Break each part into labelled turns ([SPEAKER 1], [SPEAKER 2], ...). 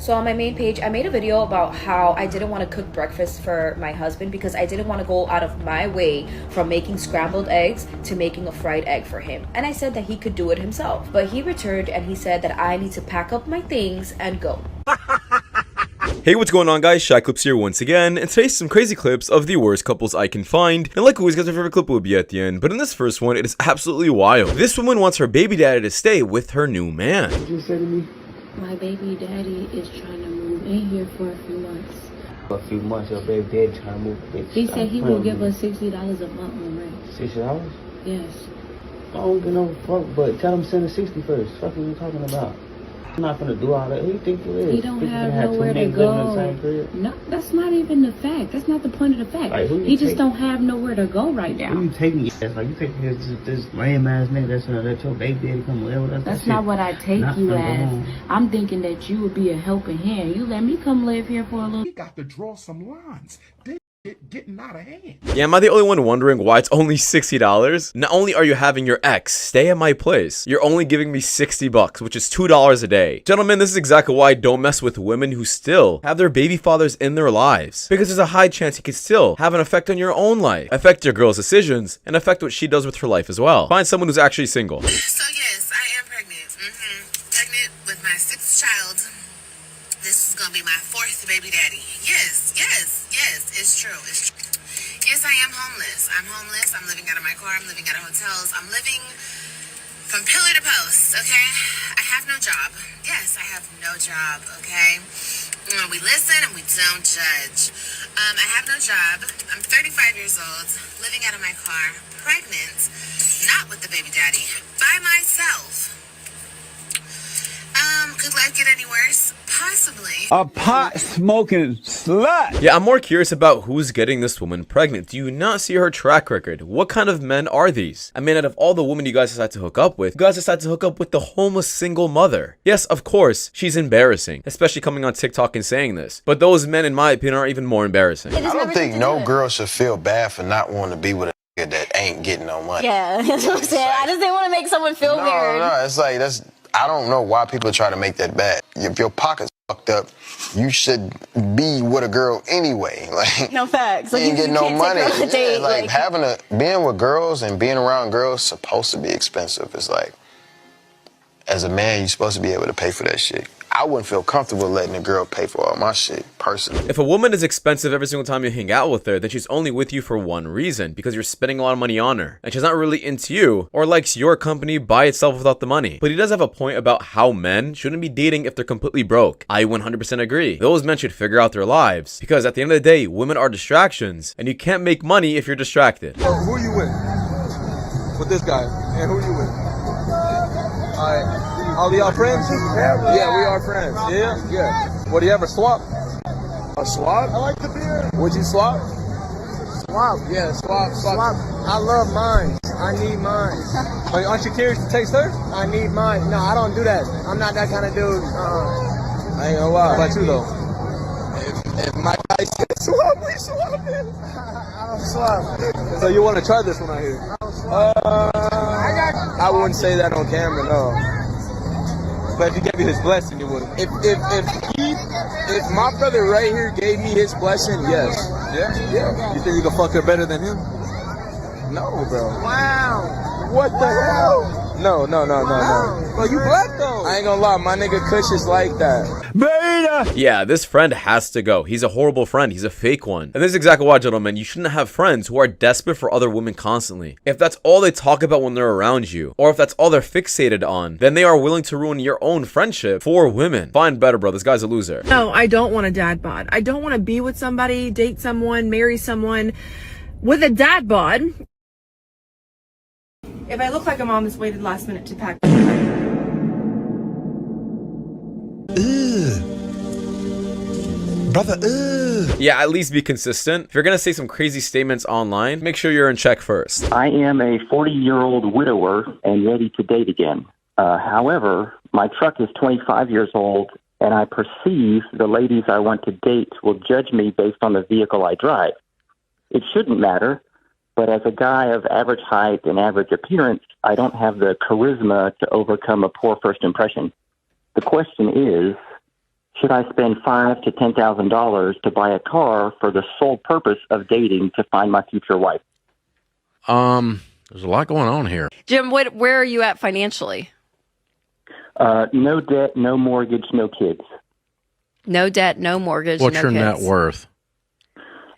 [SPEAKER 1] So on my main page, I made a video about how I didn't want to cook breakfast for my husband because I didn't want to go out of my way from making scrambled eggs to making a fried egg for him. And I said that he could do it himself. But he returned and he said that I need to pack up my things and go.
[SPEAKER 2] Hey, what's going on, guys? Shak-Clips here once again, and today's some crazy clips of the worst couples I can find. And like always, guys, my favorite clip will be at the end, but in this first one, it is absolutely wild. This woman wants her baby daddy to stay with her new man.
[SPEAKER 3] What did you say to me?
[SPEAKER 4] My baby daddy is trying to move in here for a few months.
[SPEAKER 3] For a few months, your baby daddy trying to move. Bitch,
[SPEAKER 4] He said he will give us $60 a month on rent.
[SPEAKER 3] $60?
[SPEAKER 4] Yes.
[SPEAKER 3] I don't get no fuck, but tell him to send the 60 first. Fuck what you talking about? I'm not gonna do all that. Who you think you is?
[SPEAKER 4] He don't
[SPEAKER 3] think
[SPEAKER 4] have nowhere to go. No, that's not even the fact. That's not the point of the fact.
[SPEAKER 3] Like,
[SPEAKER 4] he just don't have nowhere to go right now.
[SPEAKER 3] Who you taking? Like you taking this lame ass nigga that's your baby daddy come live with us?
[SPEAKER 4] That's not what I take you as. I'm thinking that you would be a helping hand. You let me come live here for a little.
[SPEAKER 5] We got to draw some lines. Getting out of hand.
[SPEAKER 2] Yeah, am I the only one wondering why it's only $60? Not only are you having your ex stay at my place, you're only giving me $60, which is $2 a day. Gentlemen, this is exactly why I don't mess with women who still have their baby fathers in their lives. Because there's a high chance he could still have an effect on your own life, affect your girl's decisions, and affect what she does with her life as well. Find someone who's actually single.
[SPEAKER 6] So yes, I am pregnant. Pregnant with my 6th child. This is gonna be my 4th baby daddy. Yes, it's true. Yes, I am homeless. I'm homeless. I'm living out of my car. I'm living out of hotels. I'm living from pillar to post, okay? I have no job. Yes, I have no job, okay? We listen and we don't judge. I have no job. I'm 35 years old, living out of my car, pregnant, not with the baby daddy, by myself. Could life get any worse? Possibly.
[SPEAKER 7] A pot smoking slut.
[SPEAKER 2] Yeah, I'm more curious about who's getting this woman pregnant. Do you not see her track record? What kind of men are these? I mean, out of all the women you guys decide to hook up with, you guys decide to hook up with the homeless single mother. Yes, of course, she's embarrassing, especially coming on TikTok and saying this. But those men, in my opinion, are even more embarrassing.
[SPEAKER 8] I don't think no girl should feel bad for not wanting to be with a nigga that ain't getting no money.
[SPEAKER 9] Yeah, that's what I'm saying. I just didn't want to make someone feel weird.
[SPEAKER 8] No, it's like, I don't know why people try to make that bad. If your pocket's fucked up, you should be with a girl anyway. Like,
[SPEAKER 9] no facts.
[SPEAKER 8] You ain't getting no money.
[SPEAKER 9] Date,
[SPEAKER 8] like being with girls and being around girls is supposed to be expensive. It's like, as a man, you're supposed to be able to pay for that shit. I wouldn't feel comfortable letting a girl pay for all my shit, personally.
[SPEAKER 2] If a woman is expensive every single time you hang out with her, then she's only with you for one reason, because you're spending a lot of money on her, and she's not really into you, or likes your company by itself without the money. But he does have a point about how men shouldn't be dating if they're completely broke. I 100% agree. Those men should figure out their lives, because at the end of the day, women are distractions, and you can't make money if you're distracted.
[SPEAKER 10] Who are you with? With this guy. And who are you with? Alright. All y'all friends? Yeah, we are friends. Yeah. What, do you ever swap? A swap? I like the beer. Would you swap? Swap. Yeah, swap. I love mine. I need mine. Aren't you curious to taste hers? I need mine. No, I don't do that. I'm not that kind of dude. I ain't gonna lie. How about you though? If my guy said swap, we swap it. I don't swap. So you want to try this one out here? I wouldn't say that on camera, no. But if he gave you his blessing, you would. If my brother right here gave me his blessing, yes. Yeah. You think you can fuck her better than him? No, bro. Wow. What the hell? No. Well, you black though. I ain't gonna lie, my nigga Kush is like that.
[SPEAKER 7] Beta.
[SPEAKER 2] Yeah, this friend has to go. He's a horrible friend. He's a fake one. And this is exactly why, gentlemen, you shouldn't have friends who are desperate for other women constantly. If that's all they talk about when they're around you, or if that's all they're fixated on, then they are willing to ruin your own friendship for women. Find better, bro. This guy's a loser.
[SPEAKER 11] No, I don't want a dad bod. I don't want to be with somebody, date someone, marry someone with a dad bod. If I look like a mom that's waited last minute to pack.
[SPEAKER 7] Brother,
[SPEAKER 2] Yeah, at least be consistent. If you're gonna say some crazy statements online, make sure you're in check first.
[SPEAKER 12] I am a 40-year-old widower and ready to date again. However, my truck is 25 years old, and I perceive the ladies I want to date will judge me based on the vehicle I drive. It shouldn't matter, but as a guy of average height and average appearance, I don't have the charisma to overcome a poor first impression. The question is, should I spend $5,000 to $10,000 to buy a car for the sole purpose of dating to find my future wife?
[SPEAKER 13] There's a lot going on here.
[SPEAKER 14] Jim, where are you at financially?
[SPEAKER 12] No debt, no mortgage, no kids.
[SPEAKER 14] No debt, no mortgage,
[SPEAKER 13] What's
[SPEAKER 14] no
[SPEAKER 13] your
[SPEAKER 14] kids.
[SPEAKER 13] net worth?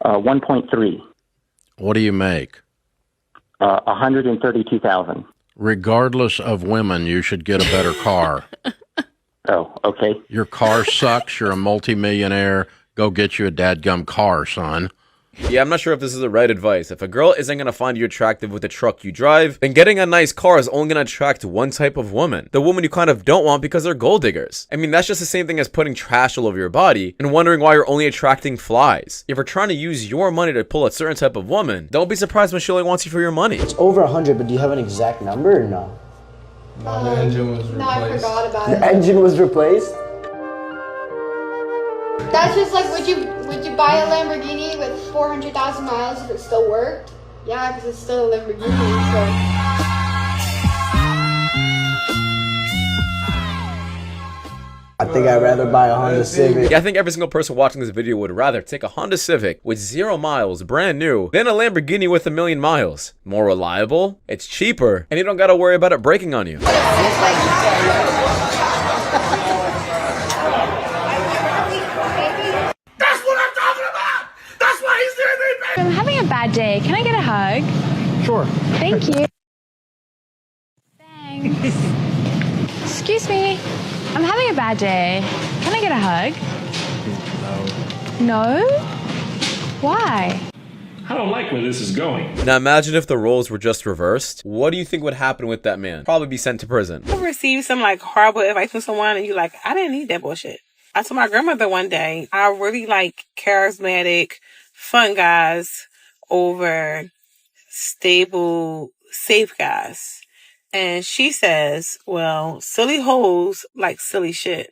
[SPEAKER 12] 1.3.
[SPEAKER 13] What do you make?
[SPEAKER 12] 132,000.
[SPEAKER 13] Regardless of women, you should get a better car.
[SPEAKER 12] Oh, okay.
[SPEAKER 13] Your car sucks. You're a multimillionaire. Go get you a dadgum car, son.
[SPEAKER 2] Yeah, I'm not sure if this is the right advice. If a girl isn't gonna find you attractive with the truck you drive, then getting a nice car is only gonna attract one type of woman. The woman you kind of don't want because they're gold diggers. I mean, that's just the same thing as putting trash all over your body and wondering why you're only attracting flies. If you're trying to use your money to pull a certain type of woman, don't be surprised when she only wants you for your money.
[SPEAKER 3] It's over 100, but do you have an exact number or no?
[SPEAKER 10] No, the engine was replaced.
[SPEAKER 15] No, I forgot about it.
[SPEAKER 3] The engine was replaced?
[SPEAKER 15] That's just like, would you buy a Lamborghini with 400,000 miles if it still worked? Yeah, because it's still a Lamborghini, so.
[SPEAKER 3] I think I'd rather buy a Honda Civic.
[SPEAKER 2] Yeah, I think every single person watching this video would rather take a Honda Civic with 0 miles, brand new, than a Lamborghini with 1,000,000 miles. More reliable, it's cheaper, and you don't gotta worry about it breaking on you.
[SPEAKER 16] That's what I'm talking about! That's why he's doing it,
[SPEAKER 17] I'm having a bad day. Can I get a hug?
[SPEAKER 10] Sure.
[SPEAKER 17] Thank you. Thanks. Excuse me. I'm having a bad day. Can I get a hug? No. No? Why?
[SPEAKER 18] I don't like where this is going.
[SPEAKER 2] Now imagine if the roles were just reversed. What do you think would happen with that man? Probably be sent to prison.
[SPEAKER 19] You receive some like horrible advice from someone and you're like, I didn't need that bullshit. I told my grandmother one day, I really like charismatic, fun guys over stable, safe guys. And she says, well, silly hoes like silly shit.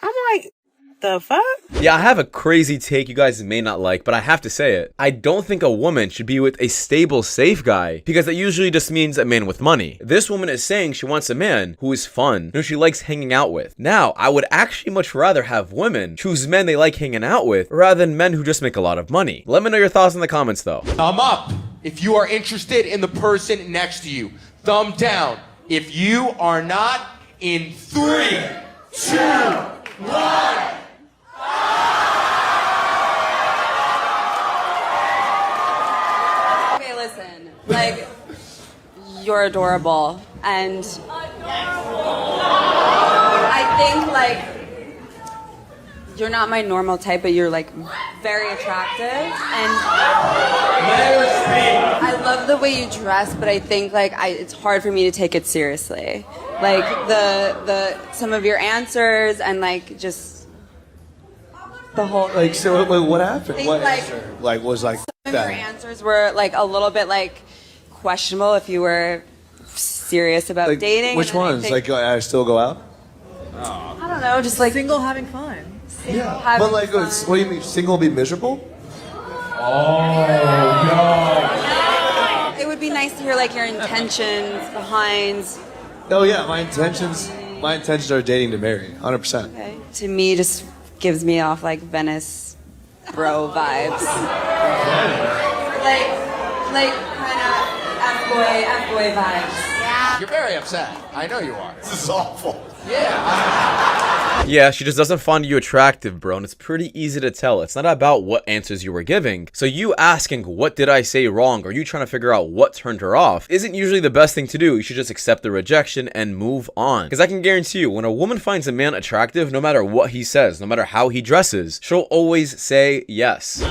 [SPEAKER 19] I'm like, the fuck?
[SPEAKER 2] Yeah, I have a crazy take you guys may not like, but I have to say it. I don't think a woman should be with a stable, safe guy, because that usually just means a man with money. This woman is saying she wants a man who is fun, who she likes hanging out with. Now, I would actually much rather have women choose men they like hanging out with, rather than men who just make a lot of money. Let me know your thoughts in the comments, though.
[SPEAKER 20] Thumb up if you are interested in the person next to you. Thumb down if you are not. In 3, 2, 1.
[SPEAKER 21] Okay, listen. Like, you're adorable. And I think, like, you're not my normal type, but you're, like, very attractive. And I love the way you dress, but I think, like, it's hard for me to take it seriously. Like, some of your answers and, like, just the whole thing.
[SPEAKER 10] Like, so what happened?
[SPEAKER 21] Think,
[SPEAKER 10] What
[SPEAKER 21] like,
[SPEAKER 10] answer? Like, was like
[SPEAKER 21] some of your
[SPEAKER 10] that?
[SPEAKER 21] answers were, like, a little bit, like, questionable if you were serious about
[SPEAKER 10] Like,
[SPEAKER 21] dating.
[SPEAKER 10] which
[SPEAKER 21] and then I
[SPEAKER 10] ones?
[SPEAKER 21] think-
[SPEAKER 10] Like, I still go out?
[SPEAKER 21] I don't know, just like
[SPEAKER 11] single having fun.
[SPEAKER 10] Yeah,
[SPEAKER 21] having
[SPEAKER 10] but like,
[SPEAKER 21] fun.
[SPEAKER 10] what do you mean? Single be miserable?
[SPEAKER 21] It would be nice to hear like your intentions behind.
[SPEAKER 10] Oh yeah, my intentions are dating to marry, 100%.
[SPEAKER 21] Okay. To me, just gives me off like Venice bro vibes. like kind of F-boy vibes.
[SPEAKER 20] You're very upset. I know you are.
[SPEAKER 10] This is awful.
[SPEAKER 2] Yeah, she just doesn't find you attractive, bro, and it's pretty easy to tell. It's not about what answers you were giving. So you asking, what did I say wrong, or you trying to figure out what turned her off, isn't usually the best thing to do. You should just accept the rejection and move on. Because I can guarantee you, when a woman finds a man attractive, no matter what he says, no matter how he dresses, she'll always say yes.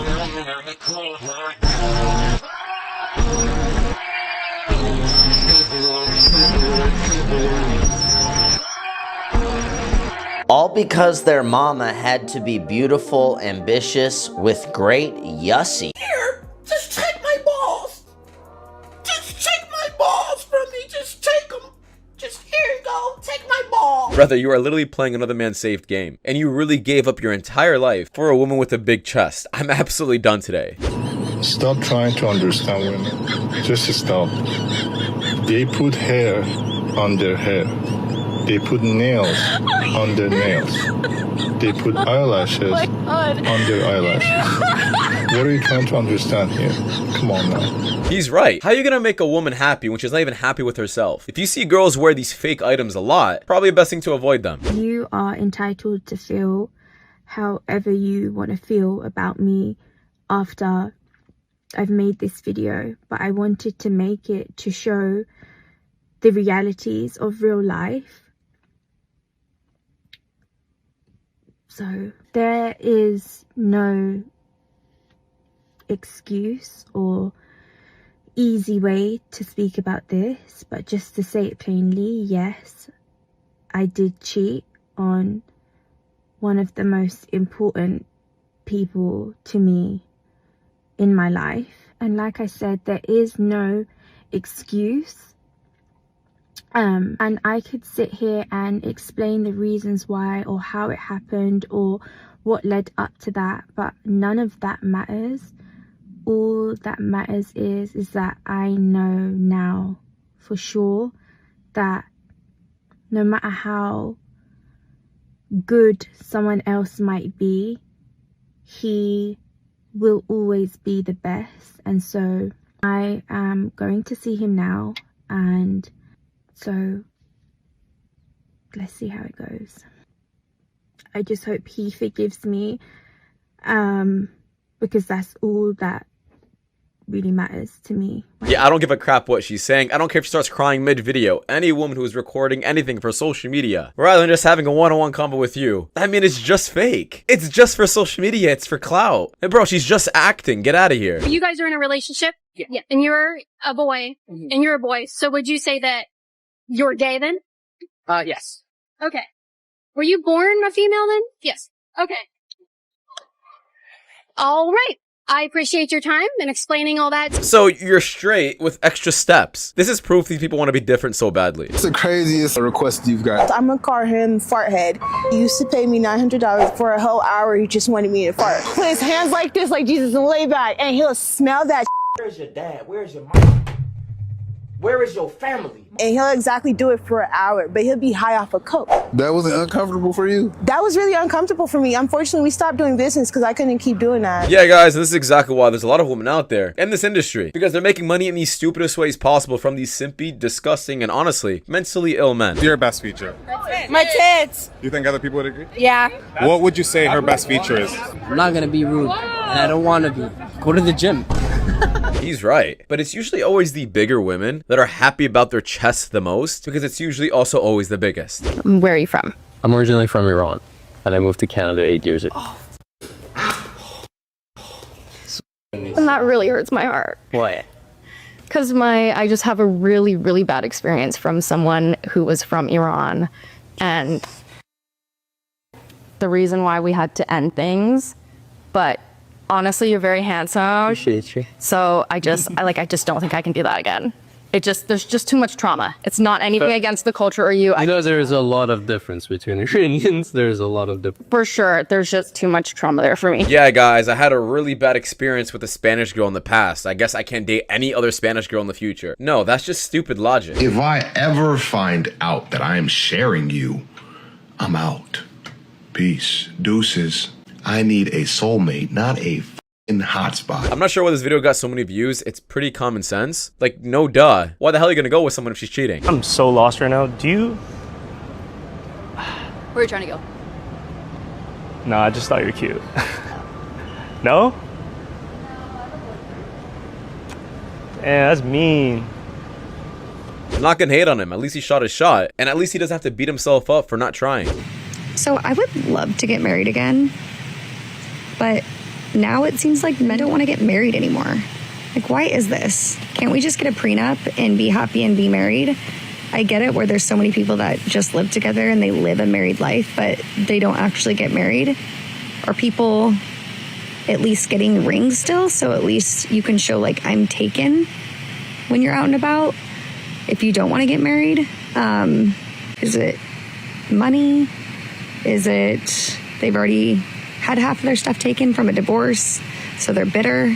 [SPEAKER 22] All because their mama had to be beautiful, ambitious, with great yussy.
[SPEAKER 16] Here, just take my balls. Just take my balls from me. Just take them. Just here you go. Take my balls.
[SPEAKER 2] Brother, you are literally playing another man's safe game, and you really gave up your entire life for a woman with a big chest. I'm absolutely done today.
[SPEAKER 23] Stop trying to understand women. Just stop. They put hair on their hair. They put nails on their nails. They put eyelashes on their eyelashes. What are you trying to understand here? Come on now.
[SPEAKER 2] He's right. How are you gonna make a woman happy when she's not even happy with herself? If you see girls wear these fake items a lot, probably the best thing to avoid them.
[SPEAKER 11] You are entitled to feel however you want to feel about me after I've made this video, but I wanted to make it to show the realities of real life. So there is no excuse or easy way to speak about this, but just to say it plainly, yes, I did cheat on one of the most important people to me in my life. And like I said, there is no excuse. And I could sit here and explain the reasons why or how it happened or what led up to that, but none of that matters. All that matters is that I know now for sure that no matter how good someone else might be, he will always be the best. And so I am going to see him now, and so let's see how it goes. I just hope he forgives me, because that's all that really matters to me.
[SPEAKER 2] Yeah, I don't give a crap what she's saying. I don't care if she starts crying mid-video. Any woman who is recording anything for social media, rather than just having a one-on-one convo with you, I mean, it's just fake. It's just for social media. It's for clout. Hey, bro, she's just acting. Get out of here.
[SPEAKER 1] You guys are in a relationship? Yeah. And you're a boy, and you're a boy. So would you say that you're gay then?
[SPEAKER 4] Yes.
[SPEAKER 1] Okay. Were you born a female then? Yes. Okay. All right. I appreciate your time and explaining all that.
[SPEAKER 2] So you're straight with extra steps. This is proof these people want to be different so badly.
[SPEAKER 5] What's the craziest request you've got?
[SPEAKER 24] I'm gonna call him Farthead. He used to pay me $900 for a whole hour. He just wanted me to fart. Put his hands like this, like Jesus, and lay back, and he'll smell that.
[SPEAKER 16] Where's your dad? Where's your mom? Where is your family?
[SPEAKER 24] And he'll exactly do it for an hour, but he'll be high off of coke.
[SPEAKER 5] That wasn't uncomfortable for you?
[SPEAKER 24] That was really uncomfortable for me. Unfortunately, we stopped doing business because I couldn't keep doing that.
[SPEAKER 2] Yeah, guys, this is exactly why there's a lot of women out there in this industry, because they're making money in the stupidest ways possible from these simpy, disgusting, and honestly, mentally ill men.
[SPEAKER 25] Your best feature?
[SPEAKER 24] My tits.
[SPEAKER 25] You think other people would agree?
[SPEAKER 24] Yeah.
[SPEAKER 25] What would you say her best feature is?
[SPEAKER 4] I'm not gonna be rude, and I don't want to be. Go to the gym.
[SPEAKER 2] He's right. But it's usually always the bigger women that are happy about their chests the most, because it's usually also always the biggest.
[SPEAKER 14] Where are you from?
[SPEAKER 4] I'm originally from Iran, and I moved to Canada 8 years ago.
[SPEAKER 14] And that really hurts my heart.
[SPEAKER 4] Why?
[SPEAKER 14] Because I just have a really, really bad experience from someone who was from Iran. And the reason why we had to end things, but honestly, you're very handsome.
[SPEAKER 4] Appreciate you.
[SPEAKER 14] So I just don't think I can do that again. There's just too much trauma. It's not anything against the culture or you.
[SPEAKER 4] I know there's a lot of difference between Iranians. There's a lot of difference.
[SPEAKER 14] For sure. There's just too much trauma there for me.
[SPEAKER 2] Yeah, guys, I had a really bad experience with a Spanish girl in the past. I guess I can't date any other Spanish girl in the future. No, that's just stupid logic.
[SPEAKER 26] If I ever find out that I am sharing you, I'm out. Peace. Deuces. I need a soulmate, not a hotspot.
[SPEAKER 2] I'm not sure why this video got so many views. It's pretty common sense. Like, no duh. Why the hell are you gonna go with someone if she's cheating?
[SPEAKER 27] I'm so lost right now. Do you...
[SPEAKER 14] Where are you trying to go?
[SPEAKER 27] No, I just thought you were cute. No? Yeah, that's mean.
[SPEAKER 2] I'm not gonna hate on him. At least he shot his shot. And at least he doesn't have to beat himself up for not trying.
[SPEAKER 28] So I would love to get married again. But now it seems like men don't want to get married anymore. Like, why is this? Can't we just get a prenup and be happy and be married? I get it where there's so many people that just live together and they live a married life, but they don't actually get married. Are people at least getting rings still? So at least you can show, like, I'm taken when you're out and about. If you don't want to get married, is it money? Is it they've already had half of their stuff taken from a divorce, so they're bitter?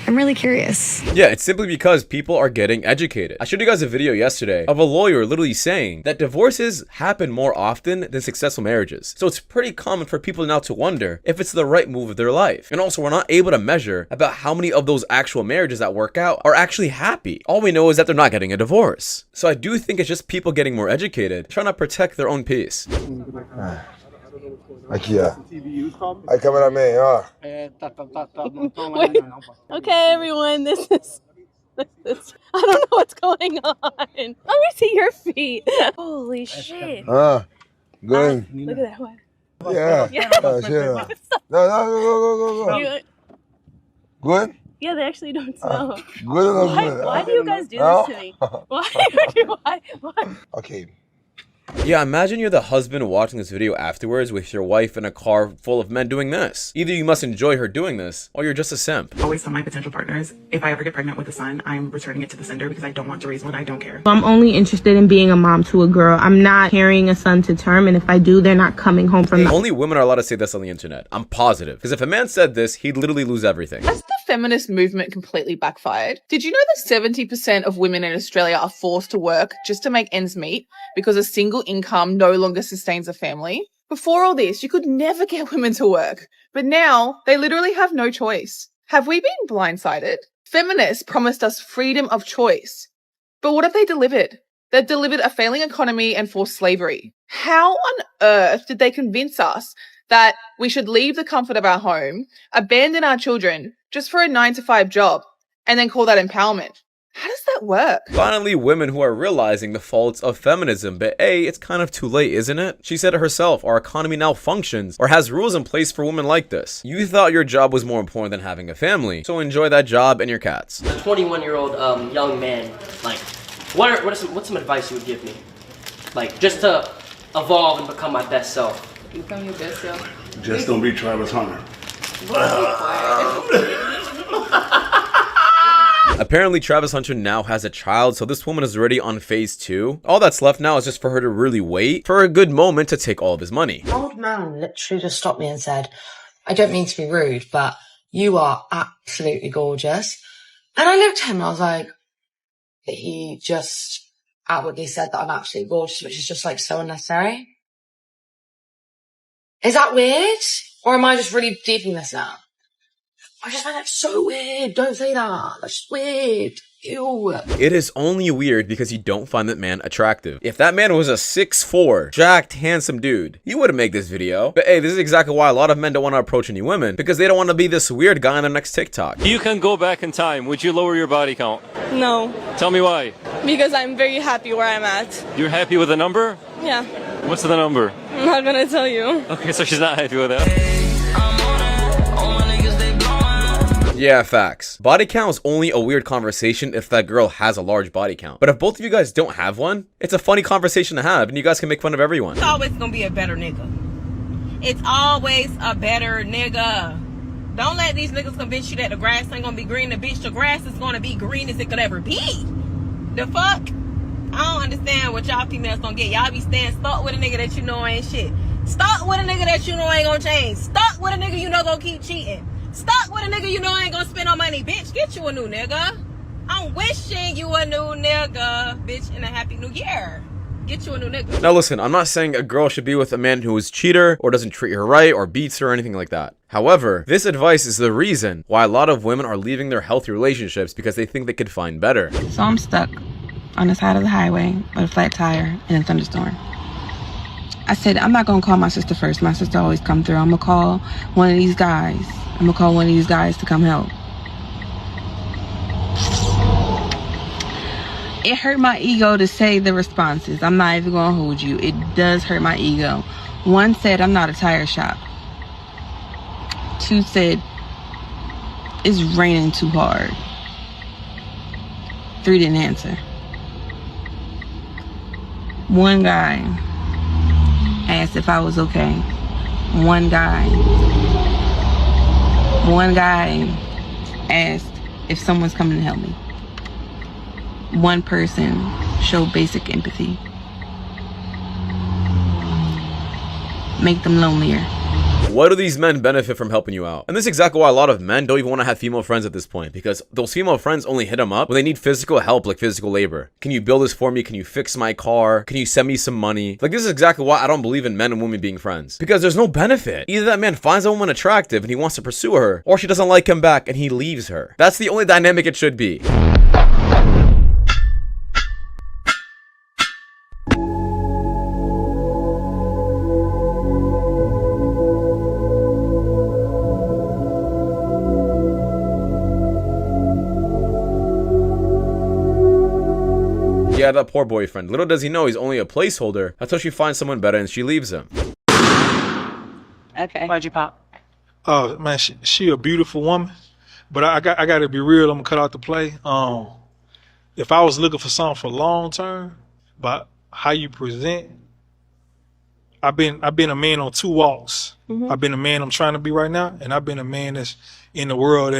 [SPEAKER 28] I'm really curious.
[SPEAKER 2] Yeah, it's simply because people are getting educated. I showed you guys a video yesterday of a lawyer literally saying that divorces happen more often than successful marriages. So it's pretty common for people now to wonder if it's the right move of their life. And also, we're not able to measure about how many of those actual marriages that work out are actually happy. All we know is that they're not getting a divorce. So I do think it's just people getting more educated, trying to protect their own peace.
[SPEAKER 3] Aqui, ó. Aí, cameraman, ó.
[SPEAKER 6] Okay, everyone, this is I don't know what's going on. Let me see your feet. Holy shit.
[SPEAKER 3] Good.
[SPEAKER 6] Look at that one.
[SPEAKER 3] Yeah. Yeah. No, go. Good?
[SPEAKER 6] Yeah, they actually don't smell.
[SPEAKER 3] Good or not good?
[SPEAKER 6] Why do you guys do this to me? Why?
[SPEAKER 3] Okay.
[SPEAKER 2] Yeah, imagine you're the husband watching this video afterwards with your wife in a car full of men doing this. Either you must enjoy her doing this, or you're just a simp.
[SPEAKER 7] Always tell my potential partners, if I ever get pregnant with a son, I'm returning it to the sender because I don't want to raise one. I don't care.
[SPEAKER 24] I'm only interested in being a mom to a girl. I'm not carrying a son to term, and if I do, they're not coming home from
[SPEAKER 2] Only women are allowed to say this on the internet. I'm positive. Because if a man said this, he'd literally lose everything.
[SPEAKER 8] Has the feminist movement completely backfired? Did you know that 70% of women in Australia are forced to work just to make ends meet because a single income no longer sustains a family? Before all this, you could never get women to work. But now, they literally have no choice. Have we been blindsided? Feminists promised us freedom of choice. But what have they delivered? They've delivered a failing economy and forced slavery. How on earth did they convince us that we should leave the comfort of our home, abandon our children just for a 9-to-5 job, and then call that empowerment? How does that work?
[SPEAKER 2] Finally, women who are realizing the faults of feminism, but A, it's kind of too late, isn't it? She said it herself, our economy now functions or has rules in place for women like this. You thought your job was more important than having a family, so enjoy that job and your cats.
[SPEAKER 9] A 21-year-old young man, like, what's some advice you would give me? Like, just to evolve and become my best self.
[SPEAKER 8] Become your best self?
[SPEAKER 23] Just don't be Travis Hunter.
[SPEAKER 2] Apparently, Travis Hunter now has a child, so this woman is already on phase 2. All that's left now is just for her to really wait for a good moment to take all of his money.
[SPEAKER 12] Old man literally just stopped me and said, I don't mean to be rude, but you are absolutely gorgeous. And I looked at him and I was like, he just outwardly said that I'm absolutely gorgeous, which is just like so unnecessary. Is that weird? Or am I just really deeping this now? I just find that so weird. Don't say that. That's just weird. Ew.
[SPEAKER 2] It is only weird because you don't find that man attractive. If that man was a 6'4", jacked, handsome dude, he wouldn't make this video. But hey, this is exactly why a lot of men don't want to approach any women, because they don't want to be this weird guy on their next TikTok.
[SPEAKER 13] You can go back in time. Would you lower your body count?
[SPEAKER 6] No.
[SPEAKER 13] Tell me why.
[SPEAKER 6] Because I'm very happy where I'm at.
[SPEAKER 13] You're happy with the number?
[SPEAKER 6] Yeah.
[SPEAKER 13] What's the number?
[SPEAKER 6] I'm not gonna tell you.
[SPEAKER 13] Okay, so she's not happy with that.
[SPEAKER 2] Yeah, facts. Body count is only a weird conversation if that girl has a large body count. But if both of you guys don't have one, it's a funny conversation to have, and you guys can make fun of everyone.
[SPEAKER 15] It's always gonna be a better nigga. It's always a better nigga. Don't let these niggas convince you that the grass ain't gonna be green. The bitch, the grass is gonna be green as it could ever be. The fuck? I don't understand what y'all females don't get. Y'all be staying stuck with a nigga that you know ain't shit. Stuck with a nigga that you know ain't gonna change. Stuck with a nigga you know gonna keep cheating. Stuck with a nigga you know ain't gonna spend no money. Bitch, get you a new nigga. I'm wishing you a new nigga. Bitch, and a happy new year. Get you a new nigga.
[SPEAKER 2] Now listen, I'm not saying a girl should be with a man who is a cheater or doesn't treat her right or beats her or anything like that. However, this advice is the reason why a lot of women are leaving their healthy relationships because they think they could find better.
[SPEAKER 24] So I'm stuck on the side of the highway with a flat tire in a thunderstorm. I said, I'm not gonna call my sister first. My sister always come through. I'm gonna call one of these guys. I'm gonna call one of these guys to come help. It hurt my ego to say the responses. I'm not even gonna hold you. It does hurt my ego. One said, I'm not a tire shop. 2 said, it's raining too hard. 3 didn't answer. 1 guy asked if I was okay. One guy asked if someone's coming to help me. 1 person showed basic empathy. Make them lonelier.
[SPEAKER 2] What do these men benefit from helping you out? And this is exactly why a lot of men don't even want to have female friends at this point, because those female friends only hit them up when they need physical help, like physical labor. Can you build this for me? Can you fix my car? Can you send me some money? Like, this is exactly why I don't believe in men and women being friends, because there's no benefit. Either that man finds a woman attractive and he wants to pursue her, or she doesn't like him back and he leaves her. That's the only dynamic it should be. Yeah, that poor boyfriend. Little does he know he's only a placeholder until she finds someone better and she leaves him.
[SPEAKER 10] Okay. Why'd you pop?
[SPEAKER 11] Oh man, she a beautiful woman, but I got to be real. I'm gonna cut out the play. If I was looking for something for long term, but how you present, I've been a man on two walks. I've been a man I'm trying to be right now, and I've been a man that's in the world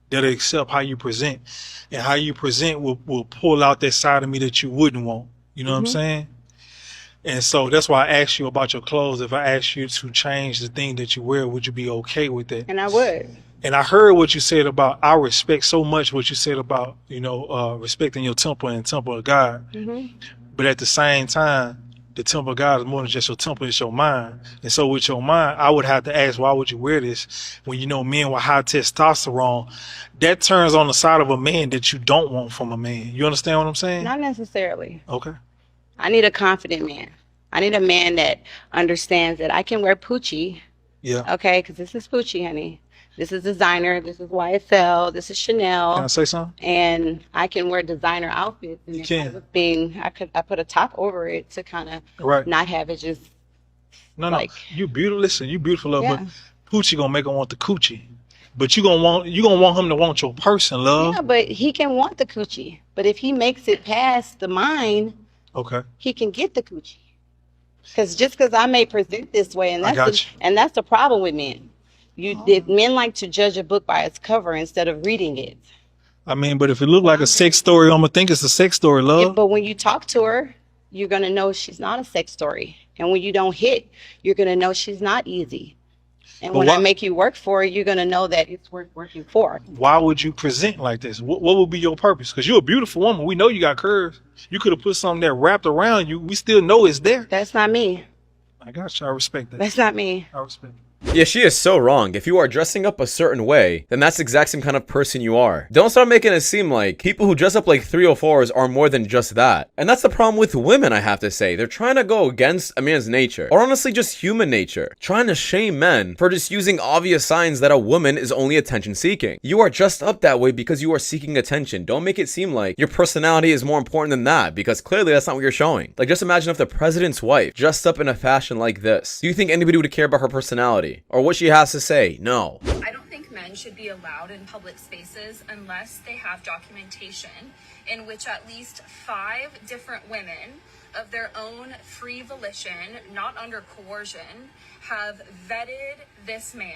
[SPEAKER 11] that'll accept how you present, and how you present will pull out that side of me that you wouldn't want. You know what I'm saying? And so that's why I asked you about your clothes. If I asked you to change the thing that you wear, would you be okay with that?
[SPEAKER 10] And I would.
[SPEAKER 11] And I heard what you said about, I respect so much what you said about, respecting your temple and temple of God. But at the same time, the temple of God is more than just your temple, it's your mind. And so with your mind, I would have to ask, why would you wear this? When you know men with high testosterone, that turns on the side of a man that you don't want from a man. You understand what I'm saying?
[SPEAKER 10] Not necessarily.
[SPEAKER 11] Okay.
[SPEAKER 10] I need a confident man. I need a man that understands that I can wear Poochie.
[SPEAKER 11] Yeah.
[SPEAKER 10] Okay, because this is Poochie, honey. This is designer. This is YSL. This is Chanel.
[SPEAKER 11] Can I say something?
[SPEAKER 10] And I can wear designer outfits. And if I was I put a top over it to kind of not have it just.
[SPEAKER 11] No, you beautiful. Listen, you beautiful, love.
[SPEAKER 10] Yeah.
[SPEAKER 11] But Poochie gonna make him want the coochie. But you gonna want him to want your person, love.
[SPEAKER 10] Yeah, but he can want the coochie. But if he makes it past the mind,
[SPEAKER 11] okay,
[SPEAKER 10] he can get the coochie. Because I may present this way, and that's the problem with men. Men like to judge a book by its cover instead of reading it.
[SPEAKER 11] I mean, but if it look like a sex story, I'm gonna think it's a sex story, love.
[SPEAKER 10] Yeah, but when you talk to her, you're gonna know she's not a sex story. And when you don't hit, you're gonna know she's not easy. And when I make you work for it, you're gonna know that it's worth working for.
[SPEAKER 11] Why would you present like this? What would be your purpose? Because you're a beautiful woman. We know you got curves. You could have put something there wrapped around you. We still know it's there.
[SPEAKER 10] That's not me.
[SPEAKER 11] I got you. I respect that.
[SPEAKER 10] That's not me.
[SPEAKER 11] I respect it.
[SPEAKER 2] Yeah, she is so wrong. If you are dressing up a certain way, then that's the exact same kind of person you are. Don't start making it seem like people who dress up like 304s are more than just that. And that's the problem with women, I have to say. They're trying to go against a man's nature, or honestly just human nature, trying to shame men for just using obvious signs that a woman is only attention seeking. You are dressed up that way because you are seeking attention. Don't make it seem like your personality is more important than that, because clearly that's not what you're showing. Like, just imagine if the president's wife dressed up in a fashion like this. Do you think anybody would care about her personality or what she has to say? No.
[SPEAKER 17] I don't think men should be allowed in public spaces unless they have documentation in which at least 5 different women of their own free volition, not under coercion, have vetted this man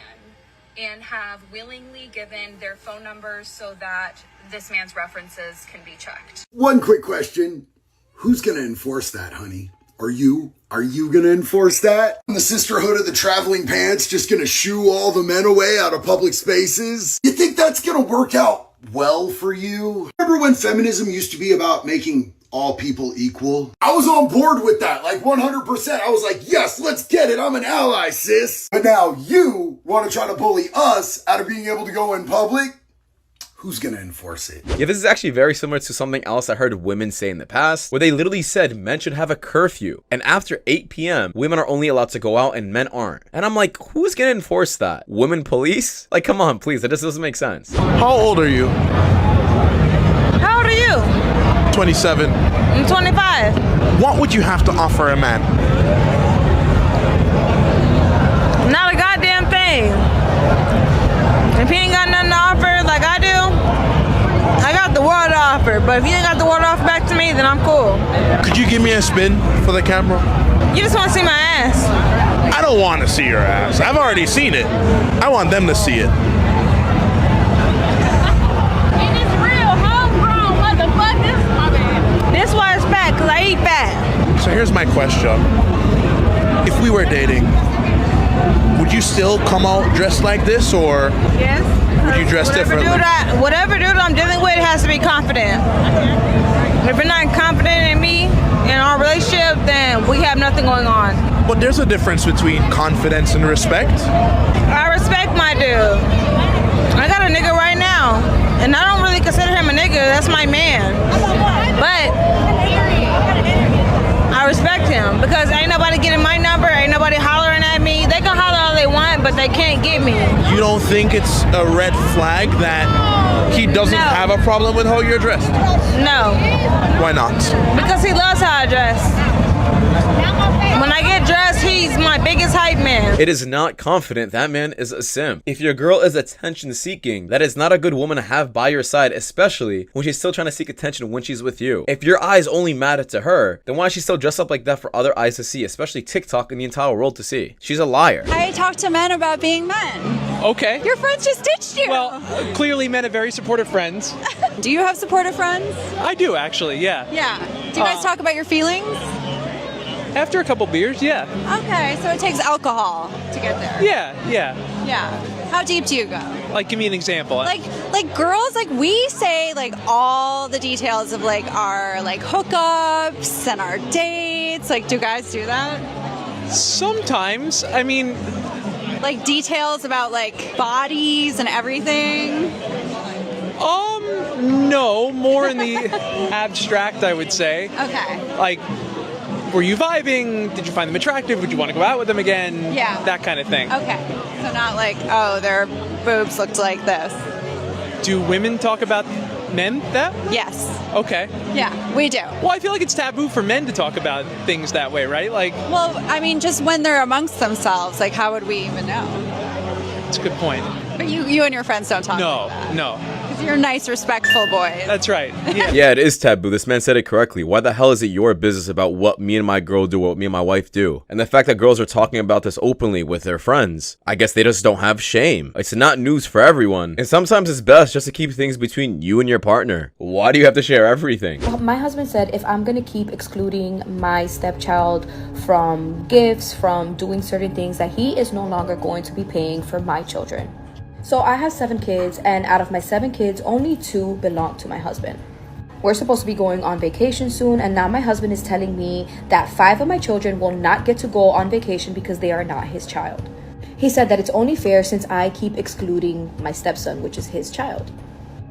[SPEAKER 17] and have willingly given their phone numbers so that this man's references can be checked.
[SPEAKER 18] One quick question. Who's going to enforce that, honey? Are you going to enforce that? The Sisterhood of the Traveling Pants just going to shoo all the men away out of public spaces? You think that's going to work out well for you? Remember when feminism used to be about making all people equal? I was on board with that, like 100%. I was like, yes, let's get it. I'm an ally, sis. But now you want to try to bully us out of being able to go in public? Who's gonna enforce it?
[SPEAKER 2] Yeah, this is actually very similar to something else I heard women say in the past, where they literally said men should have a curfew, and after 8 p.m. women are only allowed to go out and men aren't. And I'm like, who's gonna enforce that? Women police? Like, come on, please, that just doesn't make sense.
[SPEAKER 19] How old are you?
[SPEAKER 6] How old are you?
[SPEAKER 19] 27.
[SPEAKER 6] I'm 25.
[SPEAKER 19] What would you have to offer a man?
[SPEAKER 6] Not a goddamn thing. If he ain't got nothing to offer like I do, I got the world to offer. But if you ain't got the world to offer back to me, then I'm cool.
[SPEAKER 19] Could you give me a spin for the camera?
[SPEAKER 6] You just want to see my ass.
[SPEAKER 19] I don't want to see your ass. I've already seen it. I want them to see it.
[SPEAKER 6] And it's real homegrown motherfuckers. My bad. This why it's fat, because I eat fat.
[SPEAKER 19] So here's my question. If we were dating, would you still come out dressed like this, or
[SPEAKER 6] Yes.
[SPEAKER 19] would you dress differently?
[SPEAKER 6] Whatever dude I'm dealing with has to be confident. If you're not confident in me, in our relationship, then we have nothing going on.
[SPEAKER 19] But there's a difference between confidence and respect.
[SPEAKER 6] I respect my dude. I got a nigga right now, and I don't really consider him a nigga. That's my man. But I respect him because ain't nobody getting my number, ain't nobody hollering at me. They can holler all they want, but they can't get me.
[SPEAKER 19] You don't think it's a red flag that he doesn't have a problem with how you're dressed?
[SPEAKER 6] No.
[SPEAKER 19] Why not?
[SPEAKER 6] Because he loves how I dress. When I get dressed, he's my biggest hype man.
[SPEAKER 2] It is not confident. That man is a simp. If your girl is attention seeking, that is not a good woman to have by your side, especially when she's still trying to seek attention when she's with you. If your eyes only matter to her, then why is she still dressed up like that for other eyes to see, especially TikTok and the entire world to see? She's a liar.
[SPEAKER 1] I talk to men about being men.
[SPEAKER 4] Okay.
[SPEAKER 1] Your friends just ditched you.
[SPEAKER 4] Well, clearly men are very supportive friends.
[SPEAKER 1] Do you have supportive friends?
[SPEAKER 4] I do, actually, yeah.
[SPEAKER 1] Yeah. Do you guys talk about your feelings?
[SPEAKER 4] After a couple beers, yeah.
[SPEAKER 1] Okay, so it takes alcohol to get there.
[SPEAKER 4] Yeah.
[SPEAKER 1] Yeah. How deep do you go?
[SPEAKER 4] Like, give me an example.
[SPEAKER 1] Like girls, like we say like all the details of like our like hookups and our dates. Like, do guys do that?
[SPEAKER 4] Sometimes. I mean,
[SPEAKER 1] like details about like bodies and everything.
[SPEAKER 4] No, more in the abstract, I would say.
[SPEAKER 1] Okay.
[SPEAKER 4] Like, were you vibing? Did you find them attractive? Would you want to go out with them again?
[SPEAKER 1] Yeah.
[SPEAKER 4] That kind of thing.
[SPEAKER 1] Okay. So not like, oh, their boobs looked like this.
[SPEAKER 4] Do women talk about men that?
[SPEAKER 1] Yes.
[SPEAKER 4] Okay.
[SPEAKER 1] Yeah, we do.
[SPEAKER 4] Well, I feel like it's taboo for men to talk about things that way, right? Like,
[SPEAKER 1] well, I mean, just when they're amongst themselves, like, how would we even know?
[SPEAKER 4] That's a good point.
[SPEAKER 1] But you and your friends don't talk about that.
[SPEAKER 4] No.
[SPEAKER 1] Because you're nice, respectful boys.
[SPEAKER 4] That's right. Yeah.
[SPEAKER 2] Yeah, it is taboo. This man said it correctly. Why the hell is it your business about what me and my girl do, what me and my wife do? And the fact that girls are talking about this openly with their friends, I guess they just don't have shame. It's not news for everyone. And sometimes it's best just to keep things between you and your partner. Why do you have to share everything?
[SPEAKER 5] My husband said if I'm gonna keep excluding my stepchild from gifts, from doing certain things, that he is no longer going to be paying for my children. So I have 7 kids, and out of my 7 kids, only 2 belong to my husband. We're supposed to be going on vacation soon, and now my husband is telling me that 5 of my children will not get to go on vacation because they are not his child. He said that it's only fair since I keep excluding my stepson, which is his child.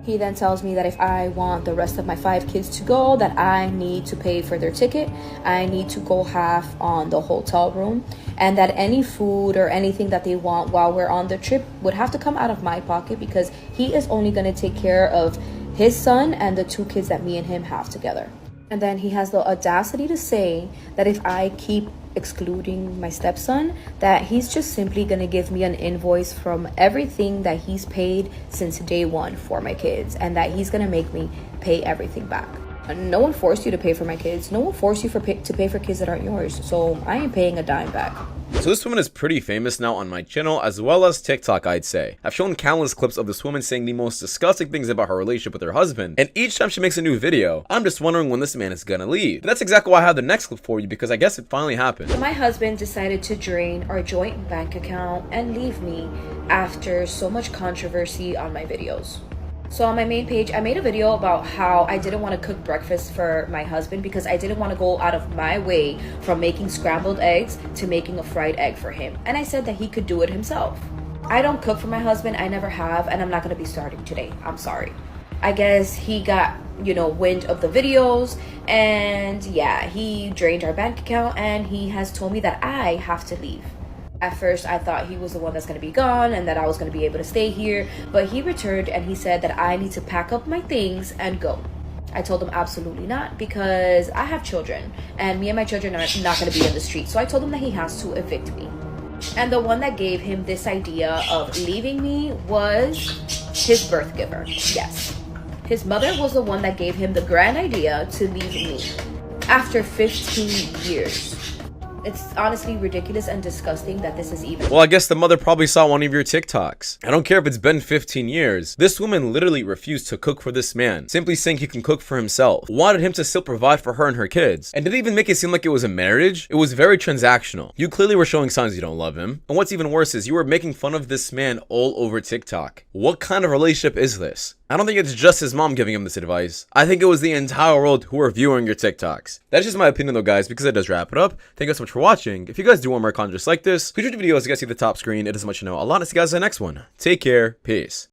[SPEAKER 5] He then tells me that if I want the rest of my 5 kids to go, that I need to pay for their ticket, I need to go half on the hotel room, and that any food or anything that they want while we're on the trip would have to come out of my pocket because he is only going to take care of his son and the 2 kids that me and him have together. And then he has the audacity to say that if I keep excluding my stepson, that he's just simply gonna give me an invoice from everything that he's paid since day 1 for my kids, and that he's gonna make me pay everything back. No one forced you to pay for my kids. No one forced you to pay for kids that aren't yours. So I ain't paying a dime back.
[SPEAKER 2] So this woman is pretty famous now on my channel as well as TikTok, I'd say. I've shown countless clips of this woman saying the most disgusting things about her relationship with her husband, and each time she makes a new video, I'm just wondering when this man is gonna leave. And that's exactly why I have the next clip for you, because I guess it finally happened.
[SPEAKER 5] My husband decided to drain our joint bank account and leave me after so much controversy on my videos. So on my main page, I made a video about how I didn't want to cook breakfast for my husband because I didn't want to go out of my way from making scrambled eggs to making a fried egg for him. And I said that he could do it himself. I don't cook for my husband, I never have, and I'm not going to be starting today. I'm sorry. I guess he got, wind of the videos, and yeah, he drained our bank account, and he has told me that I have to leave. At first, I thought he was the one that's going to be gone and that I was going to be able to stay here. But he returned and he said that I need to pack up my things and go. I told him absolutely not, because I have children and me and my children are not going to be in the street. So I told him that he has to evict me. And the one that gave him this idea of leaving me was his birth giver. Yes. His mother was the one that gave him the grand idea to leave me after 15 years. It's honestly ridiculous and disgusting that this is even.
[SPEAKER 2] Well, I guess the mother probably saw one of your TikToks. I don't care if it's been 15 years. This woman literally refused to cook for this man, simply saying he can cook for himself. Wanted him to still provide for her and her kids. And didn't even make it seem like it was a marriage. It was very transactional. You clearly were showing signs you don't love him. And what's even worse is you were making fun of this man all over TikTok. What kind of relationship is this? I don't think it's just his mom giving him this advice. I think it was the entire world who were viewing your TikToks. That's just my opinion though, guys, because it does wrap it up. Thank you guys so much for watching. If you guys do want more content just like this, please rate the video as you guys see the top screen. It is much to know. I'll see you guys in the next one. Take care. Peace.